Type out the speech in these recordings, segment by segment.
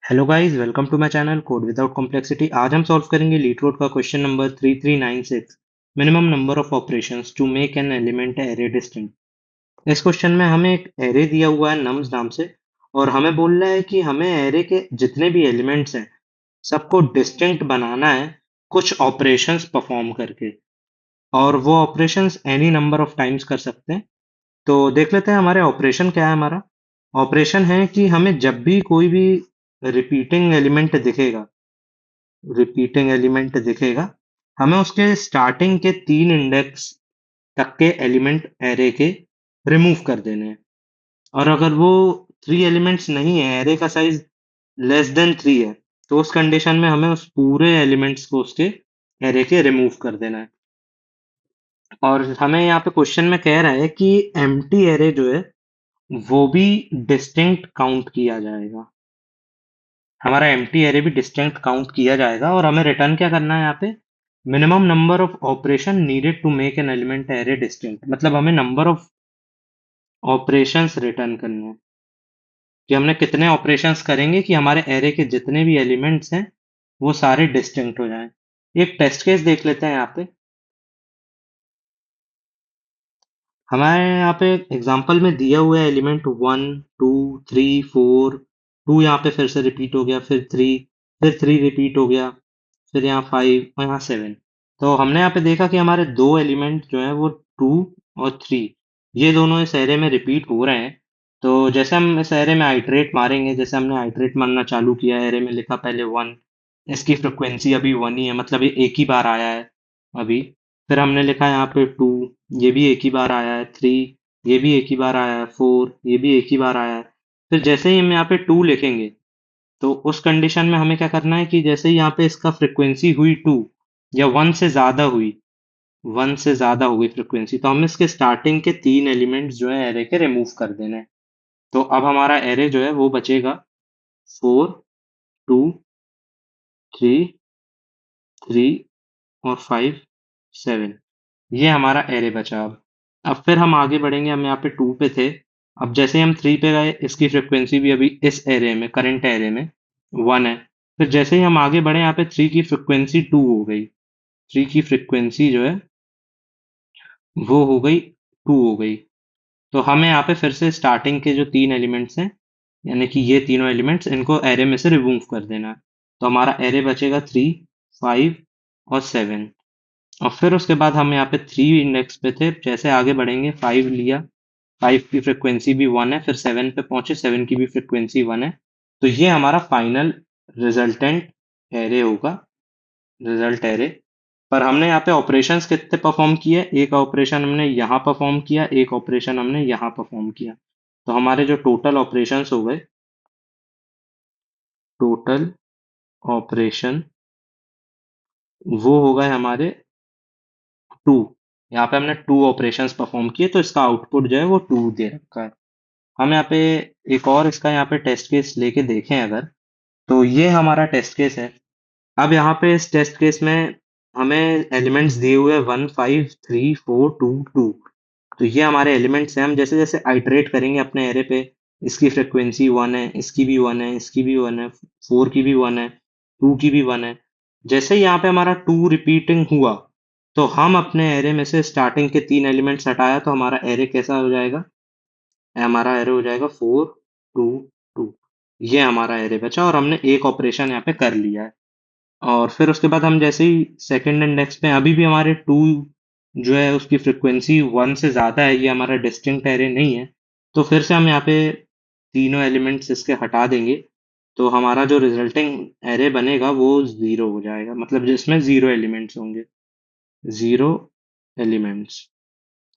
Hello guys, welcome to my channel code without complexity. आज हम solve करेंगे LeetCode का question number 3396, minimum number of operations to make an element array distinct. इस question में हमें एक array दिया हुआ है नम्स नाम से, और हमें बोल रहा है कि हमें एरे के जितने भी एलिमेंट्स हैं सबको डिस्टिंक्ट बनाना है कुछ ऑपरेशंस परफॉर्म करके, और वो operations any number of times कर सकते हैं। तो देख लेते हैं हमारे ऑपरेशन क्या है। हमारा ऑपरेशन है कि हमें जब भी कोई भी रिपीटिंग एलिमेंट दिखेगा हमें उसके स्टार्टिंग के 3 इंडेक्स तक के एलिमेंट एरे के रिमूव कर देने हैं। और अगर वो 3 एलिमेंट्स नहीं है, एरे का साइज लेस देन 3 है, तो उस कंडीशन में हमें उस पूरे एलिमेंट्स को उसके एरे के रिमूव कर देना है। और हमें यहाँ पे क्वेश्चन में कह रहा है कि एम्प्टी एरे जो है वो भी डिस्टिंक्ट काउंट किया जाएगा। हमारा एम्प्टी एरे भी डिस्टिंक्ट काउंट किया जाएगा, और हमें रिटर्न क्या करना है यहाँ पे? Minimum number of operation needed to make an element array distinct. मतलब हमें नंबर ऑफ ऑपरेशंस रिटर्न करने हैं कि हमने कितने ऑपरेशंस करेंगे कि हमारे एरे के जितने भी एलिमेंट्स हैं वो सारे डिस्टिंक्ट हो जाएं। एक टेस्ट केस देख लेते हैं यहाँ पे। हमारे यहाँ पे एग्जांपल में दिया हुआ है एलिमेंट 1 2 3 4। 2 यहाँ पे फिर से रिपीट हो गया, फिर 3 रिपीट हो गया, फिर यहाँ 5 और यहाँ 7। तो हमने यहाँ पे देखा कि हमारे दो एलिमेंट जो है वो 2 और 3, ये दोनों इस एरे में रिपीट हो रहे हैं। तो जैसे हम इस एरे में आइटरेट मारेंगे, जैसे हमने आइटरेट मारना चालू किया, एरे में लिखा पहले 1, इसकी फ्रिक्वेंसी अभी 1 ही है, मतलब ये एक ही बार आया है अभी। फिर हमने लिखा यहाँ पे 2, ये भी एक ही बार आया है। 3, ये भी एक ही बार आया है। 4, ये भी एक ही बार आया है। फिर जैसे ही हम यहाँ पे 2 लिखेंगे, तो उस कंडीशन में हमें क्या करना है कि जैसे ही यहाँ पे इसका फ्रिक्वेंसी हुई 2, या 1 से ज्यादा हो गई फ्रिक्वेंसी, तो हम इसके स्टार्टिंग के 3 एलिमेंट्स जो है एरे के रिमूव कर देना है। तो अब हमारा एरे जो है वो बचेगा 4 2 3 3 और 5 7। ये हमारा एरे बचा। अब फिर हम आगे बढ़ेंगे। हम यहाँ पे 2 पे थे, अब जैसे ही हम 3 पे गए, इसकी फ्रिक्वेंसी भी अभी इस एरे में, करंट एरे में 1 है। फिर जैसे ही हम आगे बढ़े, यहाँ पे 3 की फ्रिक्वेंसी 2 हो गई। 3 की फ्रिक्वेंसी जो है वो हो गई 2 हो गई। तो हमें यहाँ पे फिर से स्टार्टिंग के जो 3 एलिमेंट्स हैं, यानी कि ये तीनों एलिमेंट्स, इनको एरे में से रिमूव कर देना है। तो हमारा एरे बचेगा 3 5 और 7। और फिर उसके बाद हम यहाँ पे 3 इंडेक्स पे थे, जैसे आगे बढ़ेंगे 5 लिया, 5 की फ्रिक्वेंसी भी 1 है। फिर 7 पे पहुंचे, 7 की भी फ्रिक्वेंसी 1 है। तो ये हमारा फाइनल रिजल्टेंट एरे होगा, रिजल्ट एरे। पर हमने यहाँ पे ऑपरेशंस कितने परफॉर्म किए? एक ऑपरेशन हमने यहाँ परफॉर्म किया, एक ऑपरेशन हमने यहाँ परफॉर्म किया। तो हमारे जो टोटल ऑपरेशंस हो गए, टोटल ऑपरेशन वो हो गए हमारे 2। यहाँ पे हमने 2 ऑपरेशंस परफॉर्म किए, तो इसका आउटपुट जो है वो 2 दे रखा है। हम यहाँ पे एक और इसका यहाँ पे टेस्ट केस लेके देखें अगर, तो ये हमारा टेस्ट केस है। अब यहाँ पे इस टेस्ट केस में हमें एलिमेंट्स दिए हुए हैं 1 5 3 4 2 2। तो ये हमारे एलिमेंट्स हैं। हम जैसे जैसे आइटरेट करेंगे अपने एरे पे, इसकी फ्रिक्वेंसी 1 है, इसकी भी 1 है, इसकी भी 1 है, 4 की भी 1 है, 2 की भी 1 है। जैसे ही यहाँ पे हमारा 2 रिपीटिंग हुआ, तो हम अपने एरे में से स्टार्टिंग के 3 एलिमेंट्स हटाया, तो हमारा एरे कैसा हो जाएगा? हमारा एरे हो जाएगा 4 2 2। ये हमारा एरे बचा, और हमने एक ऑपरेशन यहाँ पे कर लिया है। और फिर उसके बाद हम जैसे ही सेकंड इंडेक्स पे, अभी भी हमारे 2 जो है उसकी फ्रिक्वेंसी 1 से ज़्यादा है, ये हमारा डिस्टिंक्ट एरे नहीं है। तो फिर से हम यहाँ पे तीनों एलिमेंट्स इसके हटा देंगे, तो हमारा जो रिजल्टिंग एरे बनेगा वो 0 हो जाएगा, मतलब जिसमें 0 एलिमेंट्स होंगे, 0 एलिमेंट्स।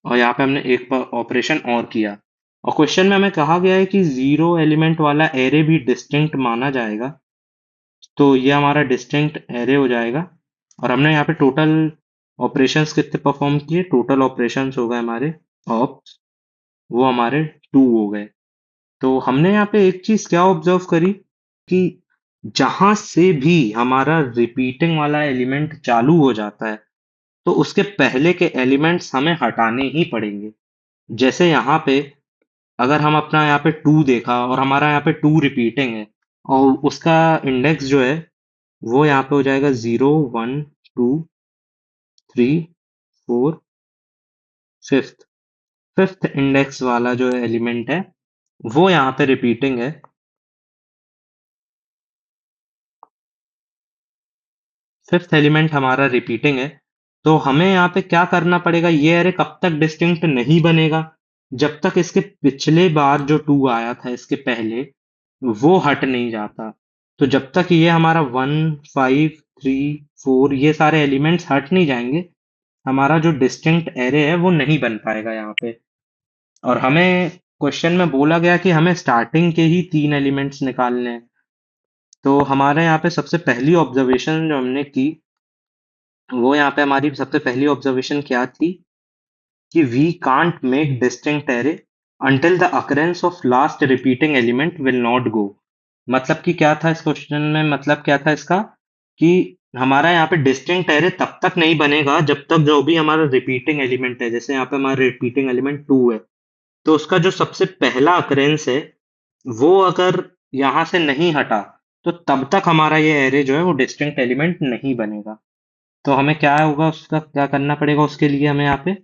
और यहाँ पे हमने एक ऑपरेशन और किया। और क्वेश्चन में हमें कहा गया है कि 0 एलिमेंट वाला एरे भी डिस्टिंक्ट माना जाएगा। तो ये हमारा डिस्टिंक्ट एरे हो जाएगा। और हमने यहाँ पे टोटल ऑपरेशंस कितने परफॉर्म किए? टोटल ऑपरेशंस हो गए हमारे ऑप्स, वो हमारे 2 हो गए। तो हमने यहाँ पे एक चीज क्या ऑब्जर्व करी कि जहां से भी हमारा रिपीटिंग वाला एलिमेंट चालू हो जाता है, तो उसके पहले के एलिमेंट्स हमें हटाने ही पड़ेंगे। जैसे यहाँ पे अगर हम अपना यहाँ पे 2 देखा और हमारा यहाँ पे 2 रिपीटिंग है, और उसका इंडेक्स जो है वो यहाँ पे हो जाएगा 0 1 2 3 4 फिफ्थ। फिफ्थ इंडेक्स वाला जो एलिमेंट है वो यहाँ पे रिपीटिंग है। फिफ्थ एलिमेंट हमारा रिपीटिंग है। तो हमें यहाँ पे क्या करना पड़ेगा, ये अरे कब तक डिस्टिंक्ट नहीं बनेगा, जब तक इसके पिछले बार जो टू आया था इसके पहले वो हट नहीं जाता। तो जब तक ये हमारा 1 5 3 4 ये सारे एलिमेंट्स हट नहीं जाएंगे, हमारा जो डिस्टिंक्ट एरे है वो नहीं बन पाएगा यहाँ पे। और हमें क्वेश्चन में बोला गया कि हमें स्टार्टिंग के ही 3 एलिमेंट्स निकालने हैं। तो हमारे यहाँ पे सबसे पहली ऑब्जर्वेशन जो हमने की, वो यहाँ पे हमारी सबसे पहली ऑब्जर्वेशन क्या थी कि we can't make distinct array until the occurrence of last repeating element will not go। मतलब कि क्या था इस क्वेश्चन में, मतलब क्या था इसका कि हमारा यहाँ पे डिस्टिंक्ट एरे तब तक नहीं बनेगा जब तक जो भी हमारा रिपीटिंग एलिमेंट है, जैसे यहाँ पे हमारा रिपीटिंग एलिमेंट टू है, तो उसका जो सबसे पहला अकरेंस है वो अगर यहाँ से नहीं हटा, तो तब तक हमारा ये एरे जो है वो डिस्टिंक्ट एलिमेंट नहीं बनेगा। तो हमें क्या होगा, उसका क्या करना पड़ेगा उसके लिए, हमें यहाँ पे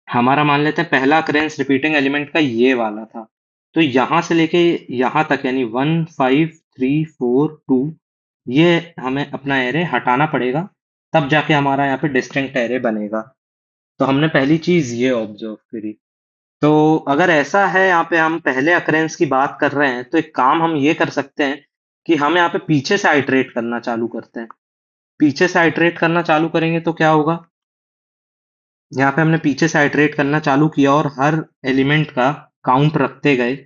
हमारा मान लेते हैं पहला अकरेंस रिपीटिंग एलिमेंट का ये वाला था। तो यहाँ से लेके यहाँ तक यानी 1 5 3 4 2 ये हमें अपना एरे हटाना पड़ेगा, तब जाके हमारा यहाँ पे डिस्टिंक्ट एरे बनेगा। तो हमने पहली चीज ये ऑब्जर्व करी। तो अगर ऐसा है, यहाँ पे हम पहले अकरेंस की बात कर रहे हैं, तो एक काम हम ये कर सकते हैं कि हम यहाँ पे पीछे से आइटरेट करना चालू करते हैं। पीछे से आइटरेट करना चालू करेंगे तो क्या होगा, यहाँ पे हमने पीछे से आइटरेट करना चालू किया और हर एलिमेंट का काउंट रखते गए।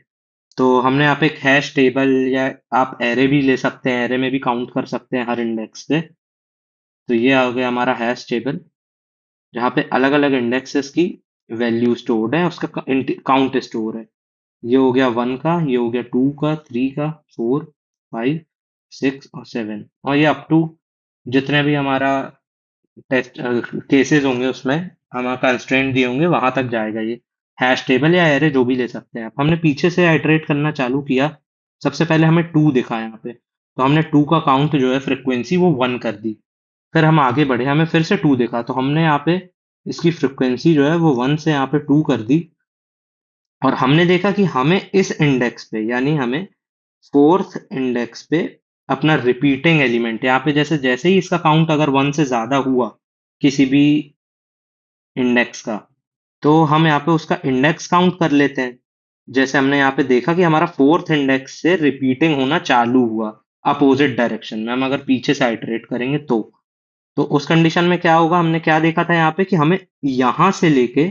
तो हमने यहाँ पे एक हैश टेबल, या आप एरे भी ले सकते हैं, एरे में भी काउंट कर सकते हैं हर इंडेक्स पे। तो ये आ गया हमारा हैश टेबल, जहाँ पे अलग अलग इंडेक्सेस की वैल्यू स्टोर्ड है, उसका काउंट स्टोर है। ये हो गया 1 का, ये हो गया 2 का, 3 का, 4 5 6 और 7, और ये अप टू जितने भी हमारा टेस्ट केसेस होंगे उसमें हमारा कंस्ट्रेंट दिए होंगे वहां तक जाएगा ये। हैश टेबल या एरे जो भी ले सकते हैं आप। हमने पीछे से आइटरेट करना चालू किया। सबसे पहले हमें टू दिखा यहाँ पे, तो हमने टू का काउंट जो है फ्रिक्वेंसी वो 1 कर दी। फिर हम आगे बढ़े, हमें फिर से टू दिखा, तो हमने यहाँ पे इसकी फ्रिक्वेंसी जो है वो 1 से यहाँ पे 2 कर दी। और हमने देखा कि हमें इस इंडेक्स पे, यानी हमें फोर्थ इंडेक्स पे अपना रिपीटिंग एलिमेंट, यहाँ पे जैसे जैसे ही इसका काउंट अगर 1 से ज्यादा हुआ किसी भी इंडेक्स का, तो हम यहाँ पे उसका इंडेक्स काउंट कर लेते हैं। जैसे हमने यहाँ पे देखा कि हमारा फोर्थ इंडेक्स से रिपीटिंग होना चालू हुआ अपोजिट डायरेक्शन में, हम अगर पीछे से आइटरेट करेंगे तो उस कंडीशन में क्या होगा, हमने क्या देखा था यहाँ पे कि हमें यहाँ से लेके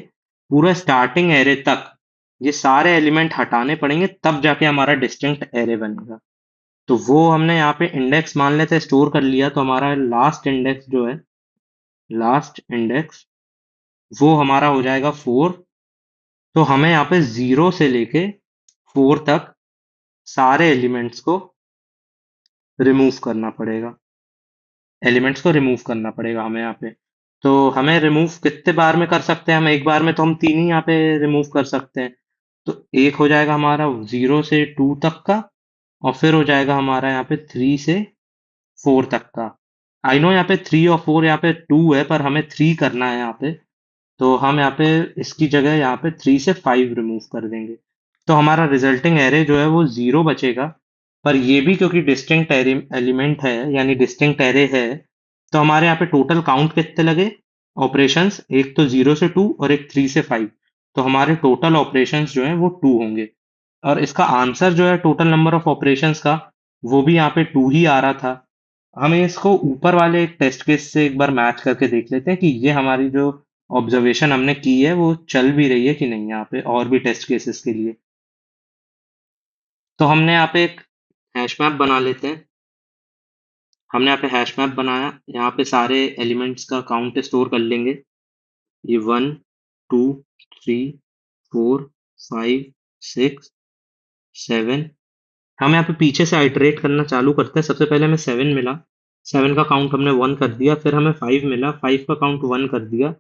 पूरा स्टार्टिंग एरे तक ये सारे एलिमेंट हटाने पड़ेंगे, तब जाके हमारा डिस्टिंक्ट एरे बनेगा। तो वो हमने यहाँ पे इंडेक्स मान लेते हैं स्टोर कर लिया, तो हमारा लास्ट इंडेक्स जो है, लास्ट इंडेक्स वो हमारा हो जाएगा 4। तो हमें यहाँ पे 0 से लेके 4 तक सारे एलिमेंट्स को रिमूव करना पड़ेगा। एलिमेंट्स को रिमूव करना पड़ेगा हमें यहाँ पे। तो हमें रिमूव कितने बार में कर सकते हैं, हम एक बार में तो हम 3 ही यहाँ पे रिमूव कर सकते हैं। तो एक हो जाएगा हमारा 0 से 2 तक का, और फिर हो जाएगा हमारा यहाँ पे 3 से 4 तक का। आई नो यहाँ पे 3 और 4, यहाँ पे 2 है, पर हमें 3 करना है यहाँ पे। तो हम यहाँ पे इसकी जगह यहाँ पे 3 से 5 रिमूव कर देंगे। तो हमारा रिजल्टिंग एरे जो है वो 0 बचेगा। पर ये भी क्योंकि डिस्टिंक्ट एलिमेंट है, यानी डिस्टिंक्ट एरे है, तो हमारे यहाँ पे टोटल काउंट कितने लगे ऑपरेशंस, एक तो 0 से 2 और एक 3 से 5। तो हमारे टोटल ऑपरेशंस जो है वो 2 होंगे। और इसका आंसर जो है टोटल नंबर ऑफ ऑपरेशंस का, वो भी यहाँ पे 2 ही आ रहा था। हमें इसको ऊपर वाले एक टेस्ट केस से एक बार मैच करके देख लेते हैं कि ये हमारी जो ऑब्जर्वेशन हमने की है वो चल भी रही है कि नहीं, यहाँ पे और भी टेस्ट केसेस के लिए। तो हमने यहाँ पे एक हैश मैप बना लेते हैं। हमने यहाँ पे हैश मैप बनाया, यहाँ पे सारे एलिमेंट्स का काउंट स्टोर कर लेंगे। ये 1 2 3 4 5 6 7। हम यहाँ पे पीछे से आइटरेट करना चालू करते हैं। सबसे पहले हमें 7 मिला, 7 का काउंट हमने 1 कर दिया। फिर हमें 5 मिला, 5 का काउंट 1 कर दिया।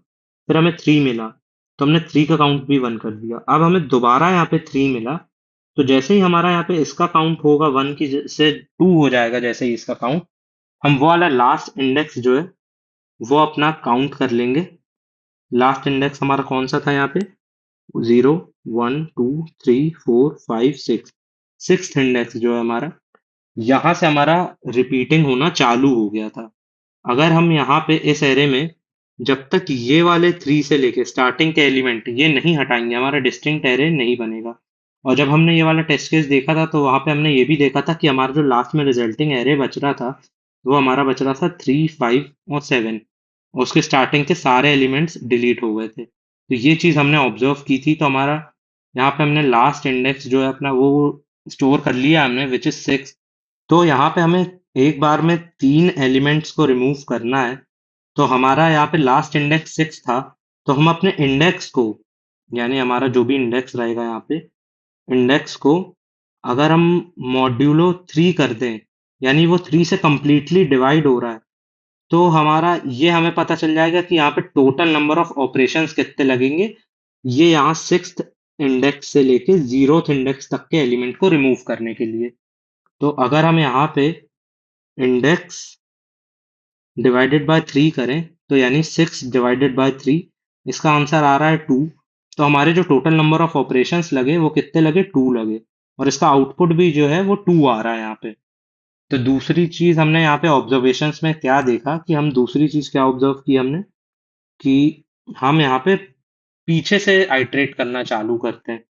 फिर हमें 3 मिला, तो हमने 3 का काउंट भी 1 कर दिया। अब हमें दोबारा यहाँ पे 3 मिला, तो जैसे ही हमारा यहाँ पे इसका काउंट होगा 1 की से 2 हो जाएगा, जैसे ही इसका काउंट, हम वो वाला लास्ट इंडेक्स जो है वो अपना काउंट कर लेंगे। लास्ट इंडेक्स हमारा कौन सा था यहाँ पे? 0, 1, 2, 3, 4, 5, 6। सिक्स्थ इंडेक्स जो है हमारा, यहाँ से हमारा रिपीटिंग होना चालू हो गया था। अगर हम यहाँ पे इस एरे में जब तक ये वाले 3 से लेके स्टार्टिंग के एलिमेंट ये नहीं हटाएंगे, हमारा डिस्टिंक्ट एरे नहीं बनेगा। और जब हमने ये वाला टेस्ट केस देखा था तो वहां पे हमने ये भी देखा था कि हमारा जो लास्ट में रिजल्टिंग एरे बच रहा था वो हमारा बच रहा था 3, 5 और 7। और उसके स्टार्टिंग के सारे एलिमेंट्स डिलीट हो गए थे। तो ये चीज हमने ऑब्जर्व की थी। तो हमारा यहाँ पे हमने लास्ट इंडेक्स जो है अपना वो स्टोर कर लिया हमने, विच इज 6। तो यहाँ पे हमें एक बार में 3 एलिमेंट्स को रिमूव करना है। तो हमारा यहाँ पे लास्ट इंडेक्स 6 था। तो हम अपने इंडेक्स को, यानी हमारा जो भी इंडेक्स रहेगा यहाँ पे, इंडेक्स को अगर हम मॉड्यूलो 3 कर दें, यानी वो 3 से कंप्लीटली डिवाइड हो रहा है, तो हमारा ये हमें पता चल जाएगा कि यहाँ पे टोटल नंबर ऑफ ऑपरेशंस कितने लगेंगे ये यहाँ सिक्स्थ इंडेक्स से लेके 0th इंडेक्स तक के एलिमेंट को रिमूव करने के लिए। तो अगर हम यहाँ पे इंडेक्स डिवाइडेड बाय 3 करें, तो यानी 6 डिवाइडेड बाय 3, इसका आंसर आ रहा है 2। तो हमारे जो टोटल नंबर ऑफ ऑपरेशंस लगे वो कितने लगे? 2 लगे। और इसका आउटपुट भी जो है वो 2 आ रहा है यहाँ पे। तो दूसरी चीज हमने यहाँ पे ऑब्जर्वेशंस में क्या देखा कि हम दूसरी चीज क्या ऑब्जर्व की हमने कि हम यहाँ पे पीछे से आइटरेट करना चालू करते हैं।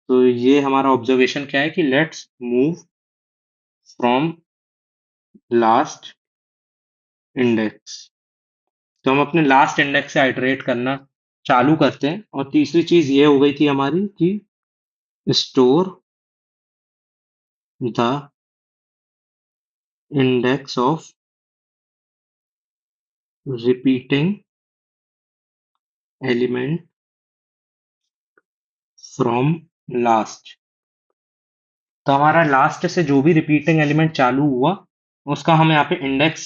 तो ये हमारा ऑब्जर्वेशन क्या है कि let's move from last index. तो हम अपने लास्ट इंडेक्स से आइटरेट करना चालू करते हैं। और तीसरी चीज ये हो गई थी हमारी कि store the index of repeating element from last. तो हमारा लास्ट से जो भी रिपीटिंग एलिमेंट चालू हुआ उसका हम यहाँ पे इंडेक्स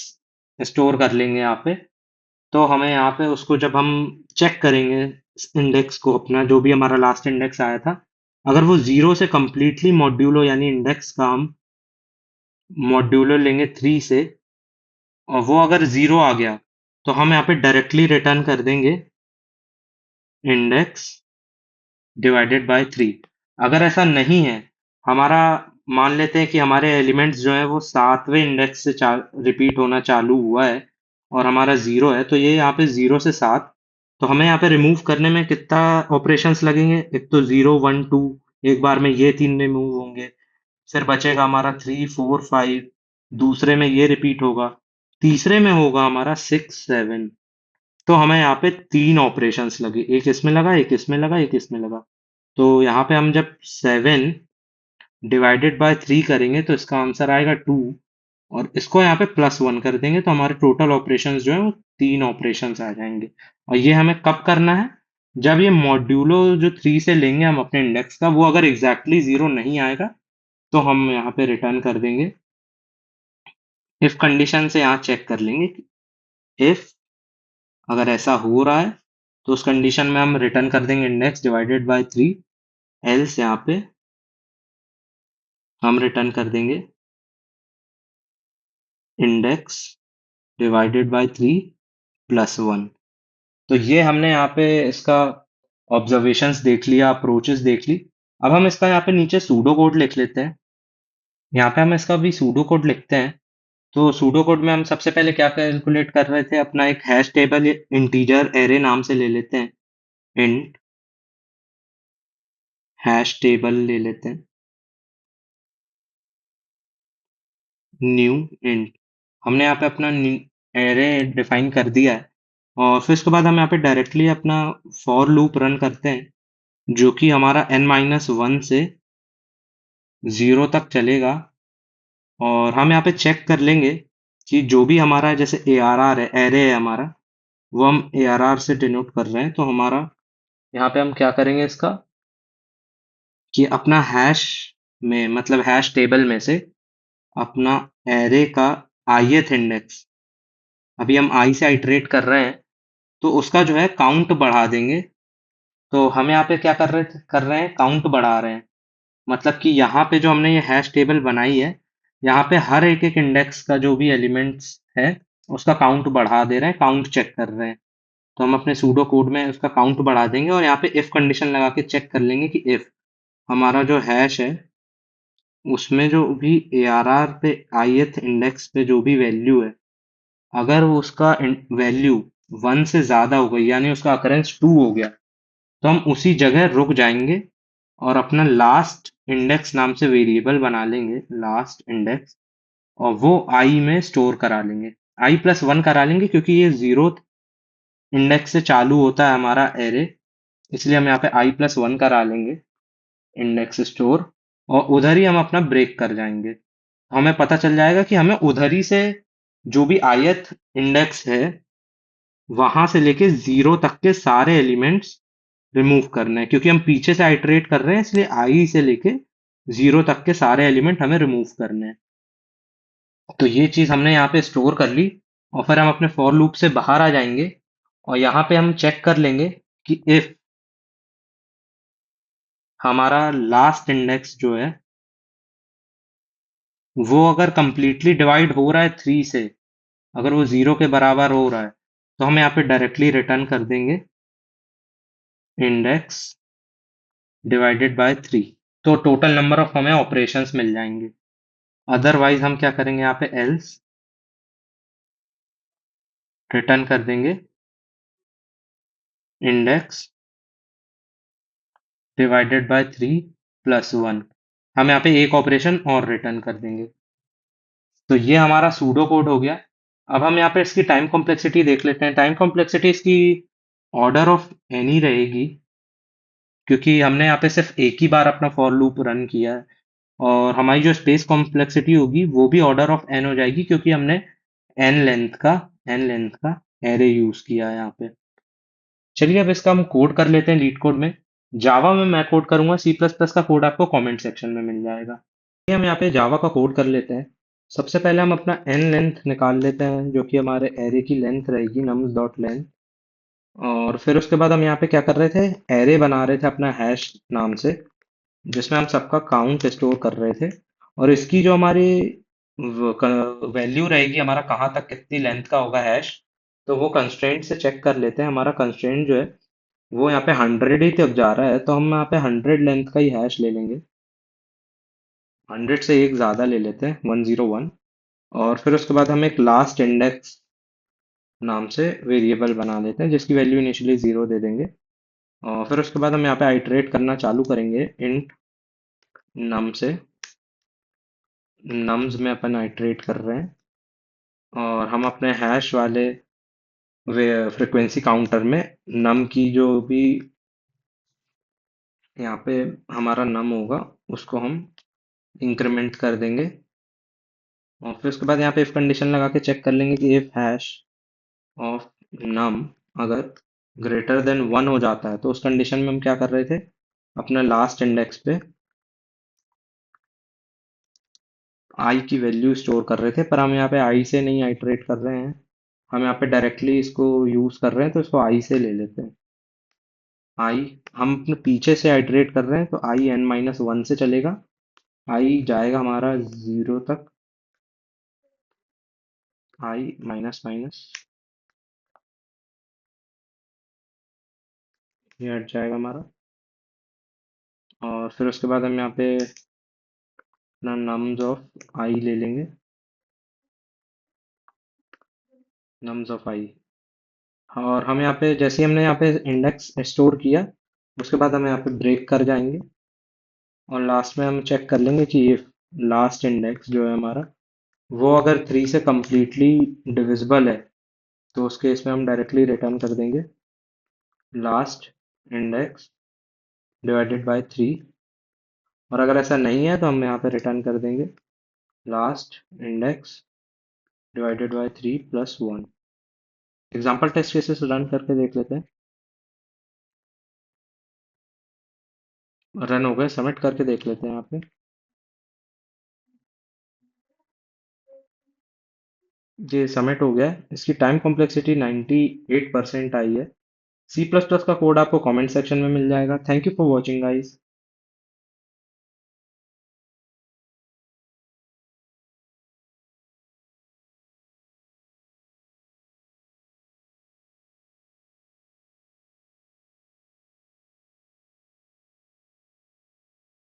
स्टोर कर लेंगे यहाँ पे। तो हमें यहाँ पे उसको जब हम चेक करेंगे इंडेक्स को अपना, जो भी हमारा लास्ट इंडेक्स आया था, अगर वो 0 से कंप्लीटली मॉड्यूलो यानी इंडेक्स का हम मॉड्यूलो लेंगे 3 से, और वो अगर 0 आ गया तो हम यहाँ पे डायरेक्टली रिटर्न कर देंगे इंडेक्स डिवाइडेड बाय 3। अगर ऐसा नहीं है, हमारा मान लेते हैं कि हमारे एलिमेंट्स जो है वो 7वें इंडेक्स से रिपीट होना चालू हुआ है और हमारा 0 है, तो ये यहाँ पे 0 से 7। तो हमें यहाँ पे रिमूव करने में कितना ऑपरेशंस लगेंगे? एक तो 0, 1, 2, एक बार में ये 3 रिमूव होंगे। फिर बचेगा हमारा 3, 4, 5, दूसरे में ये रिपीट होगा, तीसरे में होगा हमारा 6, 7। तो हमें यहाँ पे 3 ऑपरेशंस लगे, एक इसमें लगा, एक इसमें लगा, एक इसमें लगा। तो यहाँ पे हम जब 7 डिवाइडेड बाय 3 करेंगे तो इसका आंसर आएगा 2। और इसको यहाँ पे +1 कर देंगे तो हमारे टोटल ऑपरेशंस जो है वो 3 ऑपरेशंस आ जाएंगे। और ये हमें कब करना है? जब ये मॉड्यूलो जो 3 से लेंगे हम अपने इंडेक्स का, वो अगर एग्जैक्टली 0 नहीं आएगा तो हम यहाँ पे रिटर्न कर देंगे। इफ कंडीशन से यहाँ चेक कर लेंगे कि इफ अगर ऐसा हो रहा है तो उस कंडीशन में हम रिटर्न कर देंगे इंडेक्स डिवाइडेड बाय 3। एल्स यहाँ पे हम रिटर्न कर देंगे इंडेक्स डिवाइडेड बाय 3 +1। तो ये हमने यहाँ पे इसका ऑब्जर्वेशंस देख लिया, अप्रोचेस देख ली। अब हम इसका यहाँ पे नीचे सूडो कोड लिख लेते हैं। यहाँ पे हम इसका भी सूडो कोड लिखते हैं। तो सूडो कोड में हम सबसे पहले क्या कैलकुलेट कर रहे थे? अपना एक हैश टेबल इंटीजर एरे नाम से ले लेते हैं। इंट हैश टेबल ले लेते हैं, न्यू इंट। हमने यहाँ पे अपना एरे डिफाइन कर दिया है। और फिर उसके बाद हम यहाँ पे डायरेक्टली अपना फॉर लूप रन करते हैं, जो कि हमारा n-1 से 0 तक चलेगा। और हम यहाँ पे चेक कर लेंगे कि जो भी हमारा जैसे ARR है, एरे है हमारा, वो हम ARR से डिनोट कर रहे हैं। तो हमारा यहाँ पे हम क्या करेंगे इसका कि अपना हैश में, मतलब हैश टेबल में से अपना एरे का ith इंडेक्स, अभी हम i से आइटरेट कर रहे हैं तो उसका जो है काउंट बढ़ा देंगे। तो हम यहाँ पे क्या कर रहे हैं? काउंट बढ़ा रहे हैं। मतलब कि यहाँ पे जो हमने ये हैश टेबल बनाई है, यहाँ पे हर एक एक इंडेक्स का जो भी एलिमेंट्स है उसका काउंट बढ़ा दे रहे हैं, काउंट चेक कर रहे हैं। तो हम अपने सूडो कोड में उसका काउंट बढ़ा देंगे और यहाँ पे इफ कंडीशन लगा के चेक कर लेंगे कि इफ हमारा जो हैश है उसमें जो भी ARR पे ith इंडेक्स पे जो भी वैल्यू है, अगर वो उसका वैल्यू 1 से ज्यादा हो गई यानी उसका अकरेंस 2 हो गया, तो हम उसी जगह रुक जाएंगे और अपना लास्ट इंडेक्स नाम से वेरिएबल बना लेंगे, लास्ट इंडेक्स, और वो आई में स्टोर करा लेंगे, i+1 करा लेंगे क्योंकि ये 0th इंडेक्स से चालू होता है हमारा एरे, इसलिए हम यहाँ पे i+1 करा लेंगे इंडेक्स स्टोर, और उधर ही हम अपना ब्रेक कर जाएंगे। हमें पता चल जाएगा कि हमें उधर ही से जो भी ith इंडेक्स है वहां से लेके 0 तक के सारे एलिमेंट्स रिमूव करने हैं, क्योंकि हम पीछे से आइटरेट कर रहे हैं इसलिए आई से लेके 0 तक के सारे एलिमेंट हमें रिमूव करने हैं। तो ये चीज हमने यहाँ पे स्टोर कर ली और फिर हम अपने फॉर लूप से बाहर आ जाएंगे और यहाँ पे हम चेक कर लेंगे कि इफ हमारा लास्ट इंडेक्स जो है वो अगर कंप्लीटली डिवाइड हो रहा है 3 से, अगर वो 0 के बराबर हो रहा है, तो हम यहाँ पे डायरेक्टली रिटर्न कर देंगे इंडेक्स डिवाइडेड बाय 3। तो टोटल नंबर ऑफ हमें ऑपरेशंस मिल जाएंगे। अदरवाइज हम क्या करेंगे, यहाँ पे एल्स रिटर्न कर देंगे इंडेक्स डिवाइडेड बाय 3+1। हम यहाँ पे एक ऑपरेशन और रिटर्न कर देंगे। तो ये हमारा सूडो कोड हो गया। अब हम यहाँ पे इसकी टाइम कॉम्प्लेक्सिटी देख लेते हैं। टाइम कॉम्प्लेक्सिटी इसकी ऑर्डर ऑफ एनी रहेगी, क्योंकि हमने यहाँ पे सिर्फ एक ही बार अपना फॉर लूप रन किया है, और हमारी जो स्पेस कॉम्प्लेक्सिटी होगी वो भी ऑर्डर ऑफ एन हो जाएगी, क्योंकि हमने एन लेंथ का एरे यूज किया है यहाँ पे। चलिए अब इसका हम कोड कर लेते हैं लीड कोड में। जावा में मैं कोड करूंगा, सी प्लस प्लस का कोड आपको कमेंट सेक्शन में मिल जाएगा। ये हम यहाँ पे जावा का कोड कर लेते हैं। सबसे पहले हम अपना एन लेंथ निकाल लेते हैं, जो कि हमारे एरे की लेंथ रहेगी नम्स डॉट लेंथ। और फिर उसके बाद हम यहाँ पे क्या कर रहे थे, एरे बना रहे थे अपना हैश नाम से, जिसमें हम सबका काउंट स्टोर कर रहे थे। और इसकी जो हमारी वैल्यू रहेगी, हमारा कहाँ तक कितनी लेंथ का होगा हैश, तो वो कंस्ट्रेंट से चेक कर लेते हैं। हमारा कंस्ट्रेंट जो है वो यहाँ पे 100 ही तक जा रहा है, तो हम यहाँ पे 100 लेंथ का ही हैश ले लेंगे। 100 से एक ज़्यादा ले लेते हैं, 101। और फिर उसके बाद हम एक लास्ट इंडेक्स नाम से वेरिएबल बना लेते हैं, जिसकी वैल्यू इनिशियली 0 दे देंगे। और फिर उसके बाद हम यहाँ पे आइटरेट करना चालू करेंगे इंट नम से। नम्स में अपन आइटरेट कर रहे हैं और हम अपने हैश वाले फ्रिक्वेंसी काउंटर में नम की जो भी यहाँ पे हमारा नम होगा उसको हम इंक्रीमेंट कर देंगे। और फिर उसके बाद यहाँ पे इफ कंडीशन लगा के चेक कर लेंगे कि इफ हैश ऑफ नम अगर ग्रेटर देन 1 हो जाता है, तो उस कंडीशन में हम क्या कर रहे थे, अपने लास्ट इंडेक्स पे आई की वैल्यू स्टोर कर रहे थे। पर हम यहाँ पे आई से नहीं आइटरेट कर रहे हैं, हम यहाँ पे डायरेक्टली इसको यूज कर रहे हैं, तो इसको आई से ले लेते हैं। आई हम अपने पीछे से आइटरेट कर रहे हैं, तो आई n-1 से चलेगा। आई जाएगा हमारा 0 तक, आई माइनस माइनस ये हट जाएगा हमारा। और फिर उसके बाद हम यहाँ पे अपना नम्स ऑफ आई ले लेंगे, नम्स ऑफ आई। और हम यहाँ पे जैसे ही हमने यहाँ पे इंडेक्स स्टोर किया, उसके बाद हम यहाँ पे ब्रेक कर जाएंगे और लास्ट में हम चेक कर लेंगे कि ये लास्ट इंडेक्स जो है हमारा, वो अगर 3 से कम्प्लीटली डिविजिबल है, तो उस केस में हम डायरेक्टली रिटर्न कर देंगे लास्ट इंडेक्स डिवाइडेड बाय 3। और अगर ऐसा नहीं है तो हम यहाँ पे रिटर्न कर देंगे last index divided by 3+1। Example test cases run करके देख लेते हैं। रन हो गए, सबमिट करके देख लेते हैं यहाँ पे। ये सबमिट हो गया है। इसकी टाइम कॉम्प्लेक्सिटी 98% आई है। सी प्लस प्लस का कोड आपको कमेंट सेक्शन में मिल जाएगा। Thank you for watching guys.